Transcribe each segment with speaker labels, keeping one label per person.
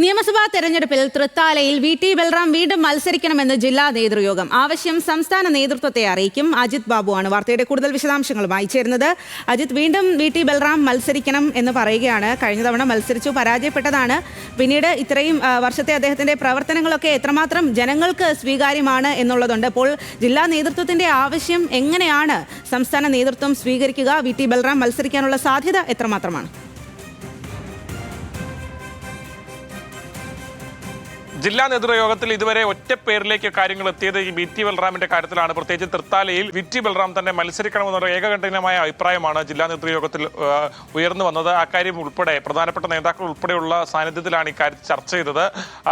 Speaker 1: നിയമസഭാ തെരഞ്ഞെടുപ്പിൽ തൃത്താലയിൽ വി.ടി. ബൽറാം വീണ്ടും മത്സരിക്കണമെന്ന് ജില്ലാ നേതൃയോഗം. ആവശ്യം സംസ്ഥാന നേതൃത്വത്തെ അറിയിക്കും. അജിത് ബാബുവാണ് വാർത്തയുടെ കൂടുതൽ വിശദാംശങ്ങളുമായി ചേരുന്നത്. അജിത്, വീണ്ടും വി.ടി. ബൽറാം മത്സരിക്കണം എന്ന് പറയുകയാണ്. കഴിഞ്ഞ തവണ മത്സരിച്ചു, പരാജയപ്പെട്ടതാണ്. പിന്നീട് ഇത്രയും വർഷത്തെ അദ്ദേഹത്തിന്റെ പ്രവർത്തനങ്ങളൊക്കെ എത്രമാത്രം ജനങ്ങൾക്ക് സ്വീകാര്യമാണ് എന്നുള്ളതുണ്ട്. അപ്പോൾ ജില്ലാ നേതൃത്വത്തിന്റെ ആവശ്യം എങ്ങനെയാണ് സംസ്ഥാന നേതൃത്വം സ്വീകരിക്കുക? വി.ടി. ബൽറാം മത്സരിക്കാനുള്ള സാധ്യത എത്രമാത്രമാണ്?
Speaker 2: ജില്ലാ നേതൃയോഗത്തിൽ ഇതുവരെ ഒറ്റ പേരിലേക്ക് കാര്യങ്ങൾ എത്തിയത് ഈ വി.ടി. ബൽറാമിന്റെ കാര്യത്തിലാണ്. പ്രത്യേകിച്ച് തൃത്താലയിൽ വി.ടി. ബൽറാം തന്നെ മത്സരിക്കണമെന്നുള്ള ഏകകണ്ഠനമായ അഭിപ്രായമാണ് ജില്ലാ നേതൃയോഗത്തിൽ ഉയർന്നു വന്നത്. അക്കാര്യം ഉൾപ്പെടെ പ്രധാനപ്പെട്ട നേതാക്കൾ ഉൾപ്പെടെയുള്ള സാന്നിധ്യത്തിലാണ് ഇക്കാര്യത്തിൽ ചർച്ച ചെയ്തത്.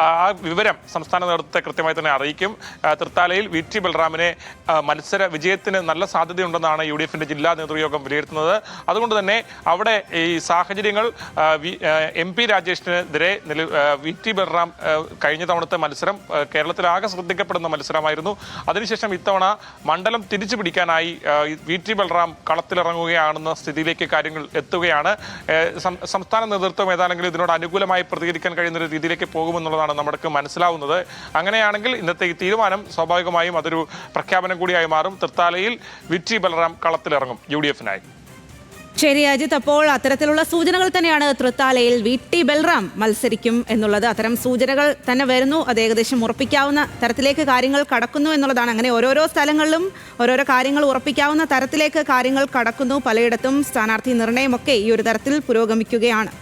Speaker 2: ആ വിവരം സംസ്ഥാന നേതൃത്വത്തെ കൃത്യമായി തന്നെ അറിയിക്കും. തൃത്താലയിൽ വി.ടി. ബൽറാമിനെ മത്സര വിജയത്തിന് നല്ല സാധ്യതയുണ്ടെന്നാണ് UDF-ന്റെ ജില്ലാ നേതൃയോഗം വിലയിരുത്തുന്നത്. അതുകൊണ്ട് തന്നെ അവിടെ ഈ സാഹചര്യങ്ങൾ MP രാജേഷിനെതിരെ വി.ടി. ബൽറാം കഴിഞ്ഞ തവണത്തെ മത്സരം കേരളത്തിലാകെ ശ്രദ്ധിക്കപ്പെടുന്ന മത്സരമായിരുന്നു. അതിനുശേഷം ഇത്തവണ മണ്ഡലം തിരിച്ചു പിടിക്കാനായി വി.ടി. ബൽറാം കളത്തിലിറങ്ങുകയാണെന്ന സ്ഥിതിയിലേക്ക് കാര്യങ്ങൾ എത്തുകയാണ്. സംസ്ഥാന നേതൃത്വം ഏതാണെങ്കിലും ഇതിനോട് അനുകൂലമായി പ്രതികരിക്കാൻ കഴിയുന്ന ഒരു രീതിയിലേക്ക് പോകുമെന്നുള്ളതാണ് നമുക്ക് മനസ്സിലാവുന്നത്. അങ്ങനെയാണെങ്കിൽ ഇന്നത്തെ ഈ തീരുമാനം സ്വാഭാവികമായും അതൊരു പ്രഖ്യാപനം കൂടിയായി മാറും. തൃത്താലയിൽ വി.ടി. ബൽറാം കളത്തിലിറങ്ങും UDF-നായി.
Speaker 1: ശരി അജിത്, അപ്പോൾ അത്തരത്തിലുള്ള സൂചനകൾ തന്നെയാണ് തൃത്താലയിൽ വി.ടി. ബൽറാം മത്സരിക്കും എന്നുള്ളത്. അത്തരം സൂചനകൾ തന്നെ വരുന്നു. അത് ഏകദേശം ഉറപ്പിക്കാവുന്ന തരത്തിലേക്ക് കാര്യങ്ങൾ കടക്കുന്നു എന്നുള്ളതാണ്. അങ്ങനെ ഓരോരോ സ്ഥലങ്ങളിലും ഓരോരോ കാര്യങ്ങൾ ഉറപ്പിക്കാവുന്ന തരത്തിലേക്ക് കാര്യങ്ങൾ കടക്കുന്നു. പലയിടത്തും സ്ഥാനാർത്ഥി നിർണയമൊക്കെ ഈ ഒരു തരത്തിൽ പുരോഗമിക്കുകയാണ്.